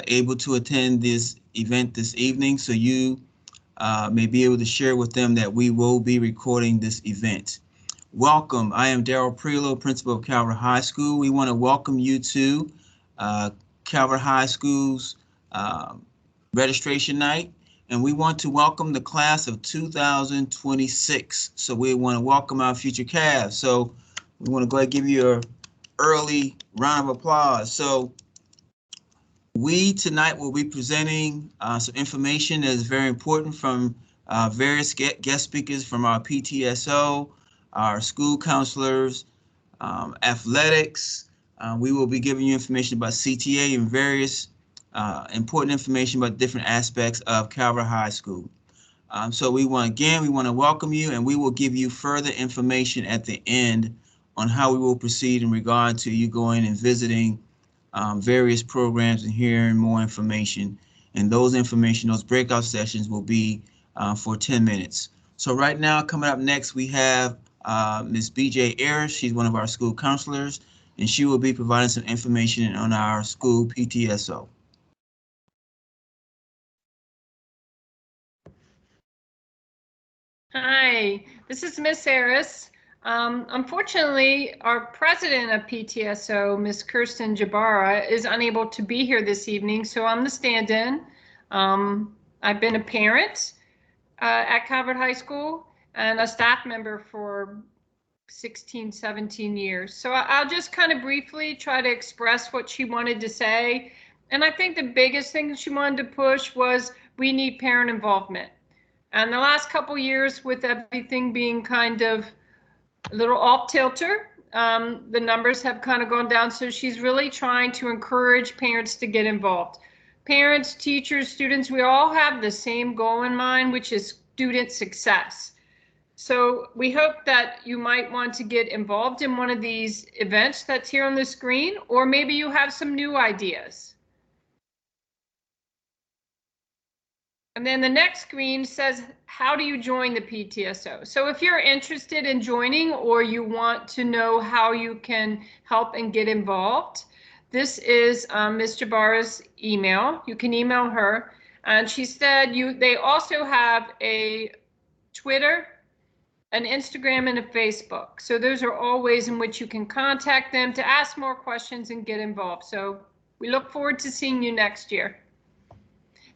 able to attend this event this evening, so you may be able to share with them that we will be recording this event. Welcome. I am Daryl Prelo, principal of Calvert High School. We want to welcome you to Calvert High School's registration night, and we want to welcome the class of 2026. So we want to welcome our future Cavs. So we want to go ahead and give you an early round of applause. So we tonight will be presenting some information that is very important from various guest speakers from our PTSO, our school counselors, athletics. We will be giving you information about CTA and various important information about different aspects of Calvert High School. So we want to welcome you, and we will give you further information at the end on how we will proceed in regard to you going and visiting various programs and hearing more information. And those breakout sessions will be for 10 minutes. So right now, coming up next, we have Ms. BJ Ayers. She's one of our school counselors, and she will be providing some information on our school PTSO. Hi, this is Miss Harris. Unfortunately, our president of PTSO, Miss Kirsten Jabara, is unable to be here this evening, so I'm the stand-in. I've been a parent at Calvert High School and a staff member for 16, 17 years. So I'll just kind of briefly try to express what she wanted to say. And I think the biggest thing she wanted to push was we need parent involvement. And the last couple years, with everything being kind of a little off kilter, the numbers have kind of gone down. So she's really trying to encourage parents to get involved. Parents, teachers, students, we all have the same goal in mind, which is student success. So we hope that you might want to get involved in one of these events that's here on the screen, or maybe you have some new ideas. And then the next screen says, how do you join the PTSO? So if you're interested in joining, or you want to know how you can help and get involved, this is Ms. Jabara's email. You can email her. And she said they also have a Twitter, an Instagram, and a Facebook. So those are all ways in which you can contact them to ask more questions and get involved. So we look forward to seeing you next year.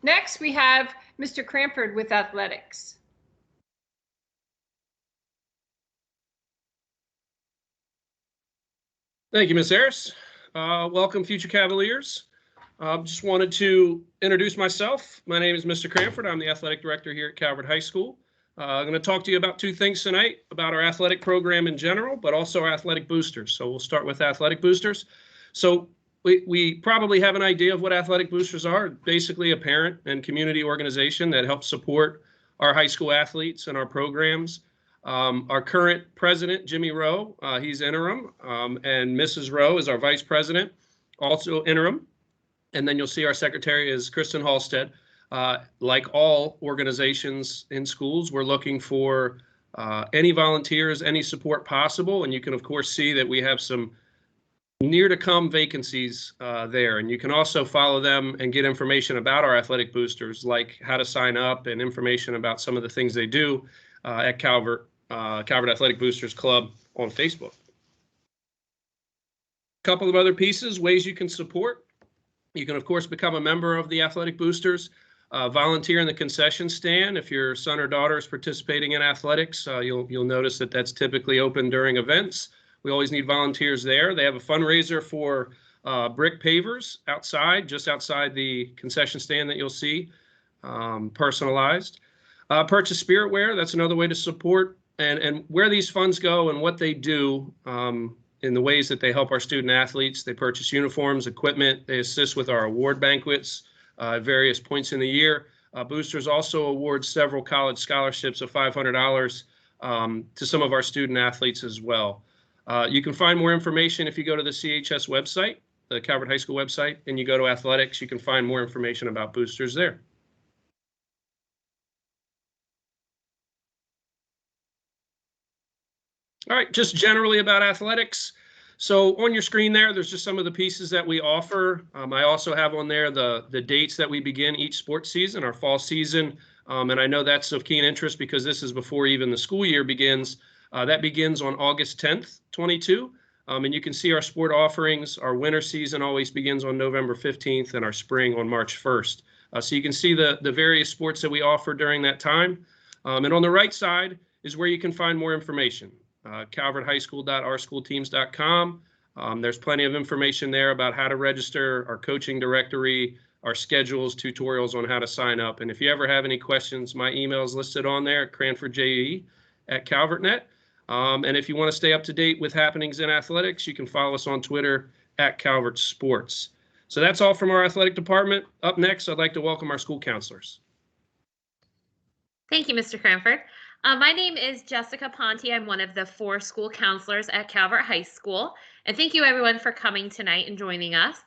Next, we have Mr. Cranford with athletics. Thank you, Ms. Harris. Welcome, future Cavaliers. Just wanted to introduce myself. My name is Mr. Cranford. I'm the athletic director here at Calvert High School. I'm going to talk to you about two things tonight, about our athletic program in general, but also our athletic boosters. So we'll start with athletic boosters. So we probably have an idea of what athletic boosters are. Basically a parent and community organization that helps support our high school athletes and our programs. Our current president, Jimmy Rowe, he's interim, and Mrs. Rowe is our vice president, also interim. And then you'll see our secretary is Kristen Halstead. Like all organizations in schools, we're looking for any volunteers, any support possible. And you can, of course, see that we have some near to come vacancies there. And you can also follow them and get information about our athletic boosters, like how to sign up and information about some of the things they do at Calvert Athletic Boosters Club on Facebook. A couple of other pieces, ways you can support. You can, of course, become a member of the athletic boosters, volunteer in the concession stand. If your son or daughter is participating in athletics, you'll notice that that's typically open during events. We always need volunteers there. They have a fundraiser for brick pavers outside, just outside the concession stand that you'll see, personalized. Purchase spiritware, that's another way to support, and where these funds go and what they do in the ways that they help our student athletes. They purchase uniforms, equipment, they assist with our award banquets at various points in the year. Boosters also award several college scholarships of $500 to some of our student athletes as well. You can find more information if you go to the CHS website, the Calvert High School website, and you go to athletics. You can find more information about boosters there. All right, just generally about athletics. So on your screen there's just some of the pieces that we offer. I also have on there the dates that we begin each sports season, our fall season. And I know that's of keen interest because this is before even the school year begins. That begins on August 10th, 22. And you can see our sport offerings. Our winter season always begins on November 15th and our spring on March 1st. So you can see the various sports that we offer during that time. And on the right side is where you can find more information. calverthighschool.ourschoolteams.com. There's plenty of information there about how to register, our coaching directory, our schedules, tutorials on how to sign up. And if you ever have any questions, my email is listed on there, cranfordje@calvertnet. And if you want to stay up to date with happenings in athletics, you can follow us on Twitter @Calvert Sports. So that's all from our athletic department. Up next, I'd like to welcome our school counselors. Thank you, Mr. Cranford. My name is Jessica Ponte. I'm one of the 4 school counselors at Calvert High School. And thank you everyone for coming tonight and joining us.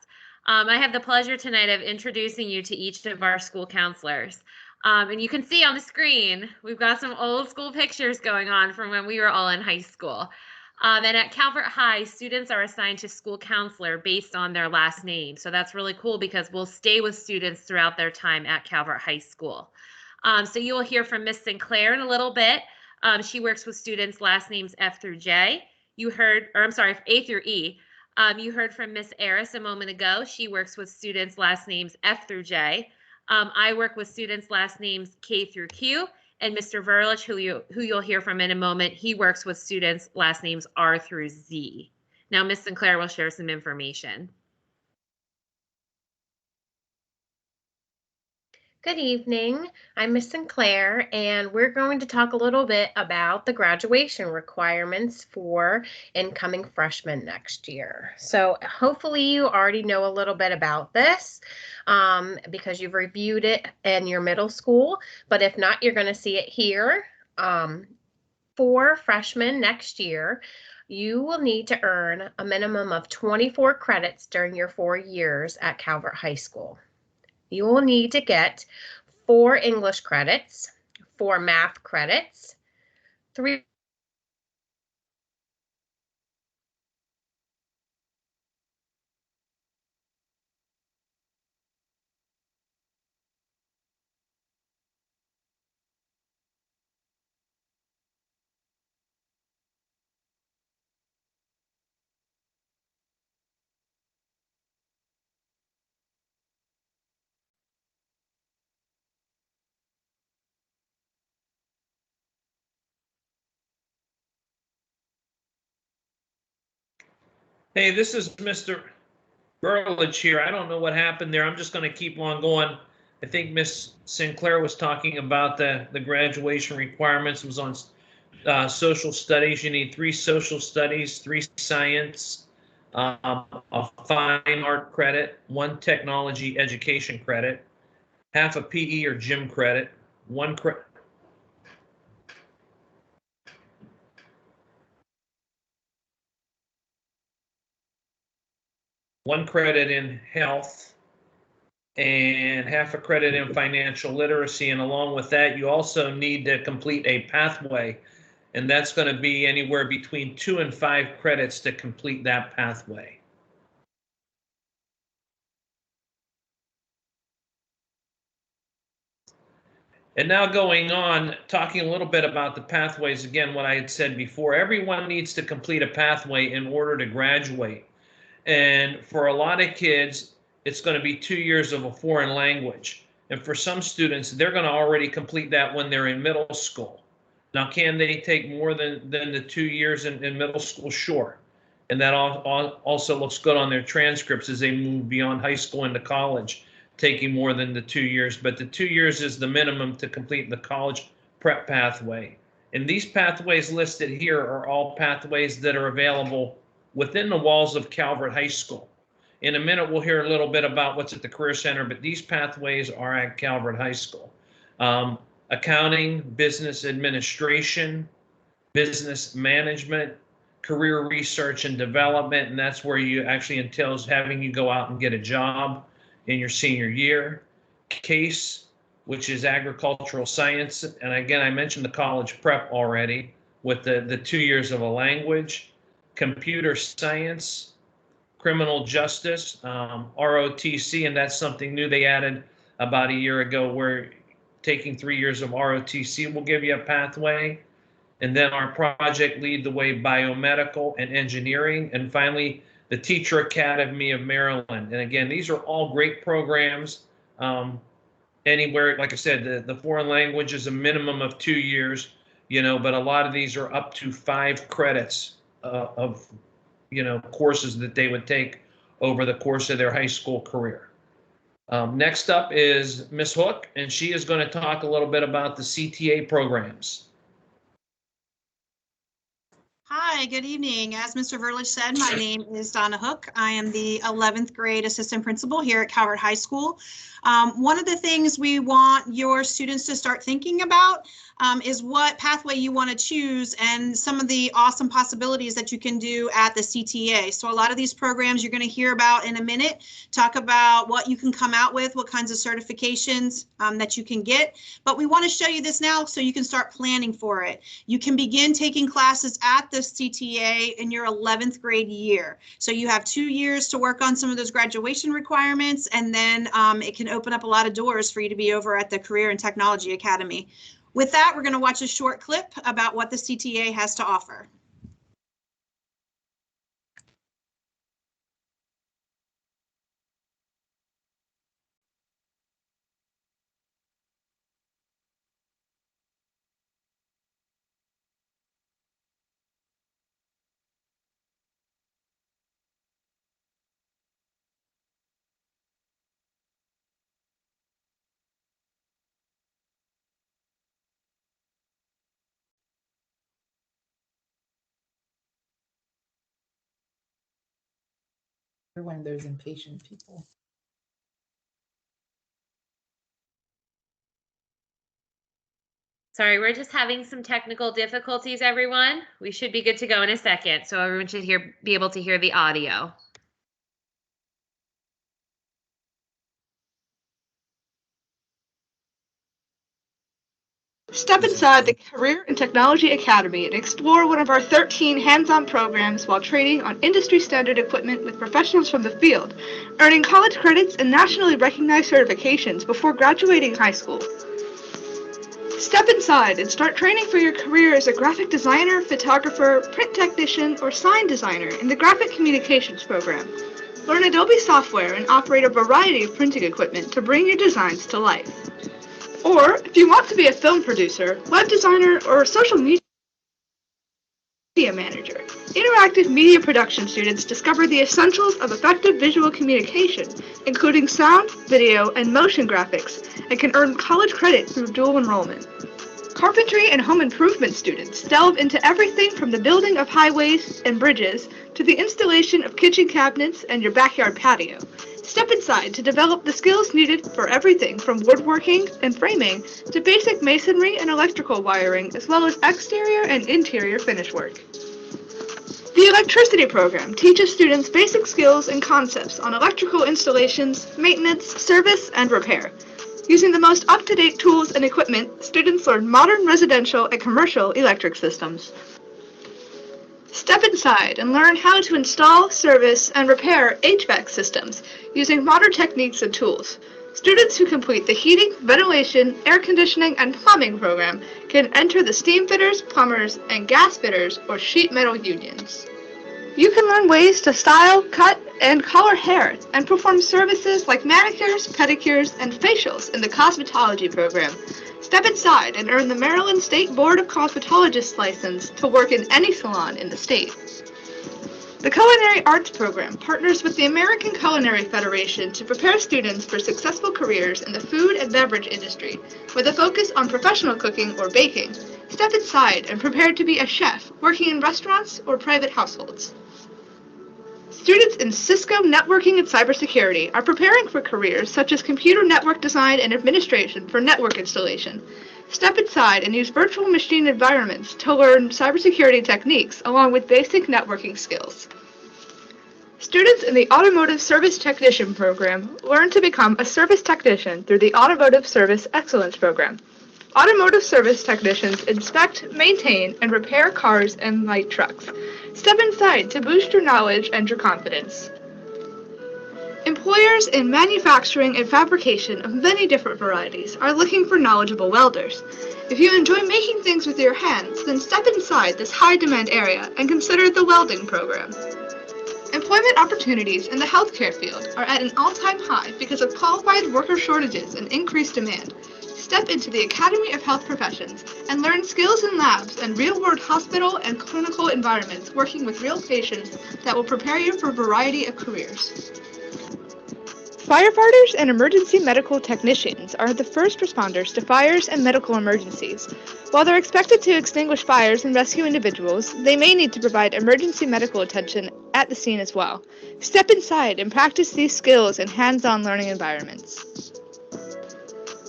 I have the pleasure tonight of introducing you to each of our school counselors. And you can see on the screen, we've got some old school pictures going on from when we were all in high school. And at Calvert High, students are assigned to school counselor based on their last name. So that's really cool because we'll stay with students throughout their time at Calvert High School. So you will hear from Miss Sinclair in a little bit. She works with students last names F through J. You heard, or I'm sorry, A through E. You heard from Miss Eris a moment ago. She works with students last names F through J. I work with students last names K through Q. And Mr. Verlich, who you'll hear from in a moment, he works with students last names R through Z. Now, Miss Sinclair will share some information. Good evening. I'm Miss Sinclair, and we're going to talk a little bit about the graduation requirements for incoming freshmen next year. So hopefully you already know a little bit about this because you've reviewed it in your middle school, but if not, you're going to see it here. For freshmen next year, you will need to earn a minimum of 24 credits during your 4 years at Calvert High School. You will need to get 4 English credits, 4 math credits, 3 Hey, this is Mr. Burlage here. I don't know what happened there. I'm just going to keep on going. I think Miss Sinclair was talking about the graduation requirements. It was on social studies. You need 3 social studies, 3 science, a fine art credit, 1 technology education credit, half a PE or gym credit, 1 credit. One credit in health, and half a credit in financial literacy. And along with that, you also need to complete a pathway, and that's going to be anywhere between 2 and 5 credits to complete that pathway. And now going on, talking a little bit about the pathways, again, what I had said before, everyone needs to complete a pathway in order to graduate. And for a lot of kids, it's going to be 2 years of a foreign language. And for some students, they're going to already complete that when they're in middle school. Now, can they take more than the 2 years in middle school? Sure. And that also looks good on their transcripts as they move beyond high school into college, taking more than the 2 years. But the 2 years is the minimum to complete the college prep pathway. And these pathways listed here are all pathways that are available within the walls of Calvert High School. In a minute, we'll hear a little bit about what's at the Career Center, but these pathways are at Calvert High School. Accounting, business administration, business management, career research and development, and that's where you actually entails having you go out and get a job in your senior year. CASE, which is agricultural science, and again, I mentioned the college prep already with the 2 years of a language. computer science, criminal justice, ROTC, and that's something new they added about a year ago, where taking 3 years of ROTC will give you a pathway. And then our project Lead the Way biomedical and engineering. And finally, the Teacher Academy of Maryland. And again, these are all great programs. Anywhere, like I said, the foreign language is a minimum of 2 years, but a lot of these are up to 5 credits of, courses that they would take over the course of their high school career. Next up is Ms. Hook, and she is going to talk a little bit about the CTA programs. Hi, good evening. As Mr. Verlich said, my name is Donna Hook. I am the 11th grade assistant principal here at Calvert High School. One of the things we want your students to start thinking about is what pathway you want to choose and some of the awesome possibilities that you can do at the CTA. So a lot of these programs you're going to hear about in a minute talk about what you can come out with, what kinds of certifications that you can get. But we want to show you this now so you can start planning for it. You can begin taking classes at the CTA in your 11th grade year. So you have 2 years to work on some of those graduation requirements, and then it can open up a lot of doors for you to be over at the Career and Technology Academy. With that, we're going to watch a short clip about what the CTA has to offer. When there's impatient people. Sorry, we're just having some technical difficulties, everyone. We should be good to go in a second, so everyone should be able to hear the audio. Step inside the Career and Technology Academy and explore one of our 13 hands-on programs while training on industry-standard equipment with professionals from the field, earning college credits and nationally recognized certifications before graduating high school. Step inside and start training for your career as a graphic designer, photographer, print technician, or sign designer in the Graphic Communications program. Learn Adobe software and operate a variety of printing equipment to bring your designs to life. Or, if you want to be a film producer, web designer, or a social media manager, interactive media production students discover the essentials of effective visual communication, including sound, video, and motion graphics, and can earn college credit through dual enrollment. Carpentry and home improvement students delve into everything from the building of highways and bridges to the installation of kitchen cabinets and your backyard patio. Step inside to develop the skills needed for everything from woodworking and framing to basic masonry and electrical wiring, as well as exterior and interior finish work. The electricity program teaches students basic skills and concepts on electrical installations, maintenance, service, and repair. Using the most up-to-date tools and equipment, students learn modern residential and commercial electric systems. Step inside and learn how to install, service, and repair HVAC systems using modern techniques and tools. Students who complete the heating, ventilation, air conditioning, and plumbing program can enter the steam fitters, plumbers, and gas fitters or sheet metal unions. You can learn ways to style, cut, and color hair and perform services like manicures, pedicures, and facials in the cosmetology program. Step inside and earn the Maryland State Board of Cosmetologists license to work in any salon in the state. The Culinary Arts program partners with the American Culinary Federation to prepare students for successful careers in the food and beverage industry with a focus on professional cooking or baking. Step inside and prepare to be a chef working in restaurants or private households. Students in Cisco networking and cybersecurity are preparing for careers such as computer network design and administration for network installation. Step inside and use virtual machine environments to learn cybersecurity techniques along with basic networking skills. Students in the Automotive Service Technician program learn to become a service technician through the Automotive Service Excellence program. Automotive service technicians inspect, maintain, and repair cars and light trucks. Step inside to boost your knowledge and your confidence. Employers in manufacturing and fabrication of many different varieties are looking for knowledgeable welders. If you enjoy making things with your hands, then step inside this high-demand area and consider the welding program. Employment opportunities in the healthcare field are at an all-time high because of qualified worker shortages and increased demand. Step into the Academy of Health Professions and learn skills in labs and real-world hospital and clinical environments working with real patients that will prepare you for a variety of careers. Firefighters and emergency medical technicians are the first responders to fires and medical emergencies. While they're expected to extinguish fires and rescue individuals, they may need to provide emergency medical attention at the scene as well. Step inside and practice these skills in hands-on learning environments.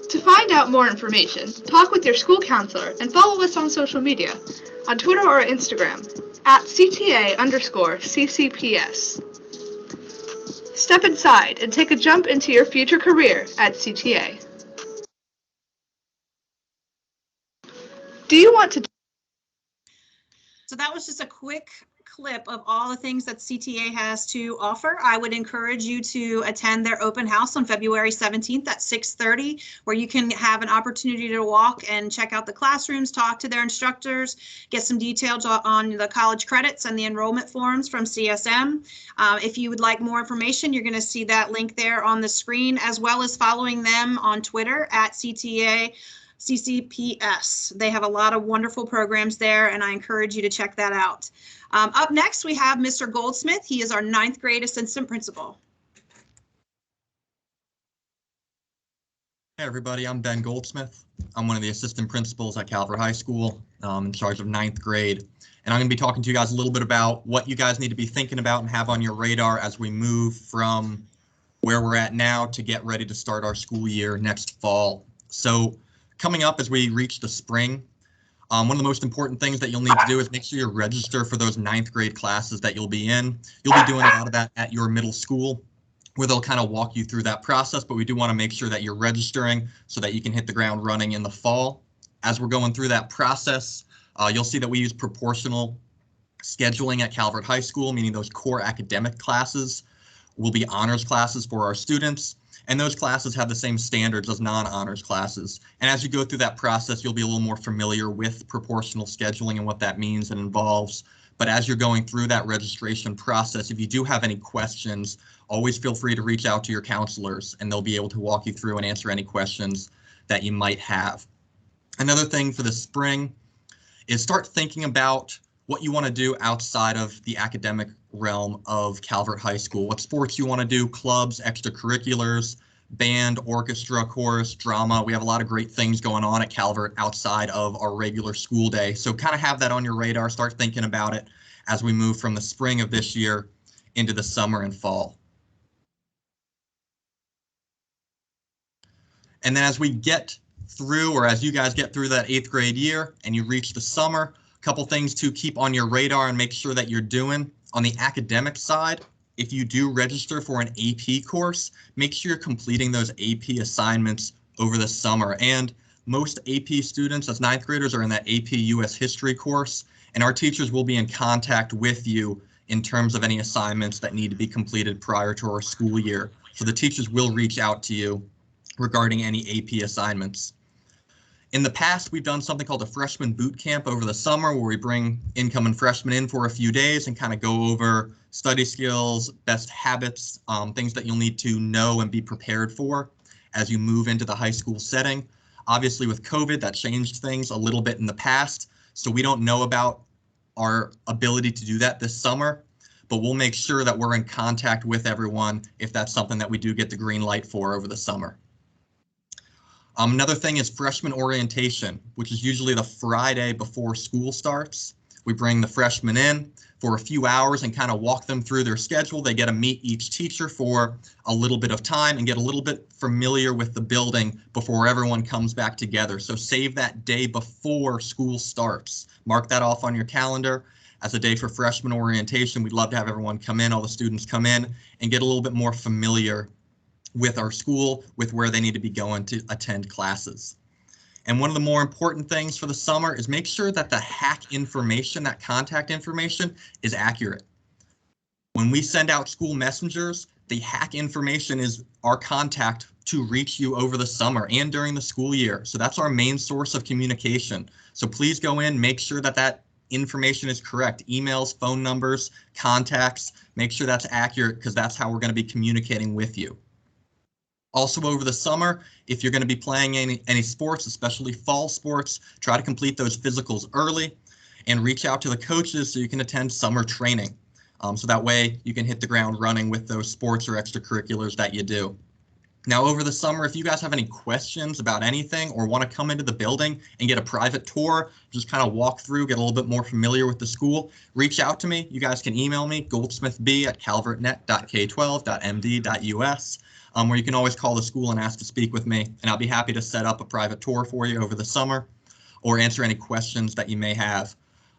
To find out more information, talk with your school counselor and follow us on social media, on Twitter or Instagram, at CTA_CCPS. Step inside and take a jump into your future career at CTA. Do you want to? So that was just a quick clip of all the things that CTA has to offer. I would encourage you to attend their open house on February 17th at 6:30, where you can have an opportunity to walk and check out the classrooms, talk to their instructors, get some details on the college credits and the enrollment forms from CSM. If you would like more information, you're going to see that link there on the screen, as well as following them on Twitter at CTA CCPS. They have a lot of wonderful programs there, and I encourage you to check that out. Up next, we have Mr. Goldsmith. He is our 9th grade assistant principal. Hey everybody, I'm Ben Goldsmith. I'm one of the assistant principals at Calvert High School, in charge of 9th grade. And I'm going to be talking to you guys a little bit about what you guys need to be thinking about and have on your radar as we move from where we're at now to get ready to start our school year next fall. So coming up as we reach the spring, one of the most important things that you'll need to do is make sure you register for those 9th grade classes that you'll be in. You'll be doing a lot of that at your middle school, where they'll kind of walk you through that process, but we do want to make sure that you're registering so that you can hit the ground running in the fall. As we're going through that process, you'll see that we use proportional scheduling at Calvert High School, meaning those core academic classes will be honors classes for our students. And those classes have the same standards as non-honors classes. And as you go through that process, you'll be a little more familiar with proportional scheduling and what that means and involves. But as you're going through that registration process, if you do have any questions, always feel free to reach out to your counselors and they'll be able to walk you through and answer any questions that you might have. Another thing for the spring is start thinking about what you want to do outside of the academic realm of Calvert High School. What sports you want to do, clubs, extracurriculars, band, orchestra, chorus, drama. We have a lot of great things going on at Calvert outside of our regular school day. So kind of have that on your radar, start thinking about it as we move from the spring of this year into the summer and fall. And then as we get through, or as you guys get through that 8th grade year and you reach the summer, a couple things to keep on your radar and make sure that you're doing. On the academic side, if you do register for an AP course, make sure you're completing those AP assignments over the summer. And most AP students as 9th graders are in that AP US History course, and our teachers will be in contact with you in terms of any assignments that need to be completed prior to our school year. So the teachers will reach out to you regarding any AP assignments. In the past, we've done something called a freshman boot camp over the summer, where we bring incoming freshmen in for a few days and kind of go over study skills, best habits, things that you'll need to know and be prepared for as you move into the high school setting. Obviously, with COVID, that changed things a little bit in the past, so we don't know about our ability to do that this summer, but we'll make sure that we're in contact with everyone if that's something that we do get the green light for over the summer. Another thing is freshman orientation, which is usually the Friday before school starts. We bring the freshmen in for a few hours and kind of walk them through their schedule. They get to meet each teacher for a little bit of time and get a little bit familiar with the building before everyone comes back together. So save that day before school starts. Mark that off on your calendar as a day for freshman orientation. We'd love to have everyone come in, all the students come in and get a little bit more familiar with our school, with where they need to be going to attend classes. And one of the more important things for the summer is make sure that the hack information, that contact information, is accurate. When we send out school messengers, the hack information is our contact to reach you over the summer and during the school year. So that's our main source of communication. So please go in, make sure that that information is correct. Emails, phone numbers, contacts, make sure that's accurate because that's how we're going to be communicating with you. Also over the summer, if you're going to be playing any sports, especially fall sports, try to complete those physicals early and reach out to the coaches so you can attend summer training. So that way you can hit the ground running with those sports or extracurriculars that you do. Now over the summer, if you guys have any questions about anything or want to come into the building and get a private tour, just kind of walk through, get a little bit more familiar with the school, reach out to me. You guys can email me, goldsmithb@calvertnet.k12.md.us. Where you can always call the school and ask to speak with me, and I'll be happy to set up a private tour for you over the summer or answer any questions that you may have.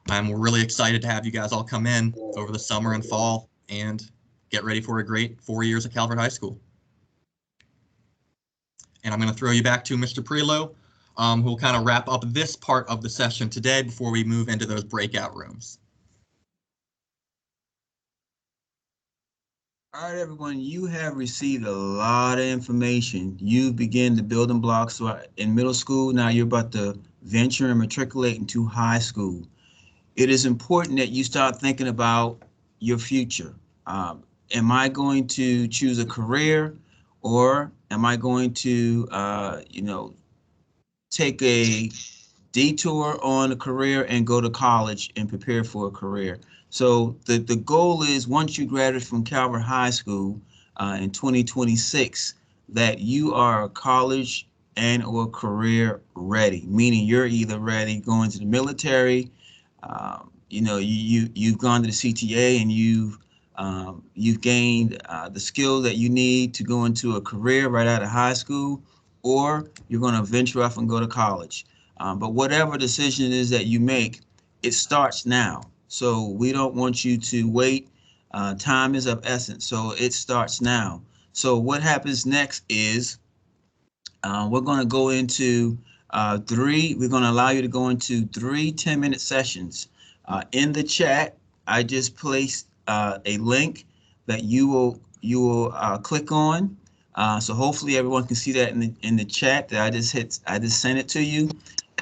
We're really excited to have you guys all come in over the summer and fall and get ready for a great 4 years at Calvert High School. And I'm going to throw you back to Mr. Prelo, who will kind of wrap up this part of the session today before we move into those breakout rooms. All right, everyone, you have received a lot of information. You begin the building blocks so in middle school. Now you're about to venture and matriculate into high school. It is important that you start thinking about your future. Am I going to choose a career, or am I going to, take a detour on a career and go to college and prepare for a career? So the goal is, once you graduate from Calvert High School in 2026, that you are college and or career ready, meaning you're either ready going to the military, you've gone to the CTA and you've gained the skill that you need to go into a career right out of high school, or you're going to venture off and go to college. But whatever decision it is that you make, it starts now. So we don't want you to wait. Time is of essence, so it starts now. So what happens next is we're going to go into we're going to allow you to go into 3 10-minute sessions. In the chat, I just placed a link that you will click on. So hopefully everyone can see that in the chat that I just sent it to you.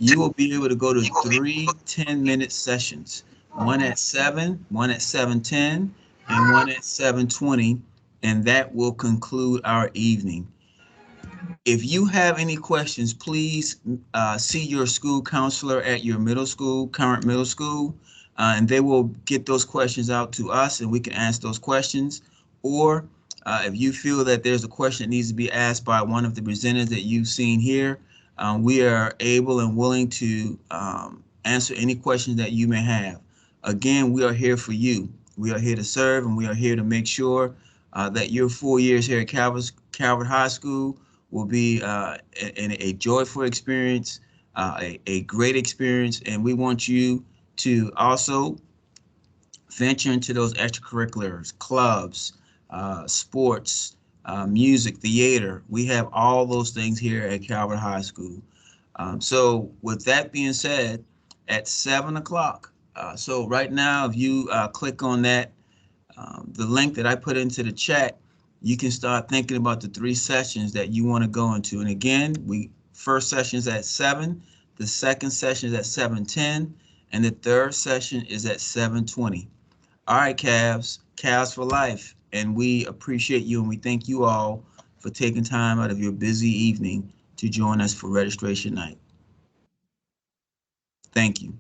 You will be able to go to 3 10-minute sessions. One at 7, one at 7:10, and one at 7:20, and that will conclude our evening. If you have any questions, please see your school counselor at your current middle school, and they will get those questions out to us and we can answer those questions. Or if you feel that there's a question that needs to be asked by one of the presenters that you've seen here, we are able and willing to answer any questions that you may have. Again, we are here for you. We are here to serve, and we are here to make sure that your 4 years here at Calvert High School will be a joyful experience, a great experience, and we want you to also venture into those extracurriculars, clubs, sports, music, theater. We have all those things here at Calvert High School. So with that being said, at 7 o'clock, so right now, if you click on that, the link that I put into the chat, you can start thinking about the 3 sessions that you want to go into. And again, first session is at 7, the second session is at 7:10, and the third session is at 7:20. All right, Cavs for life. And we appreciate you and we thank you all for taking time out of your busy evening to join us for registration night. Thank you.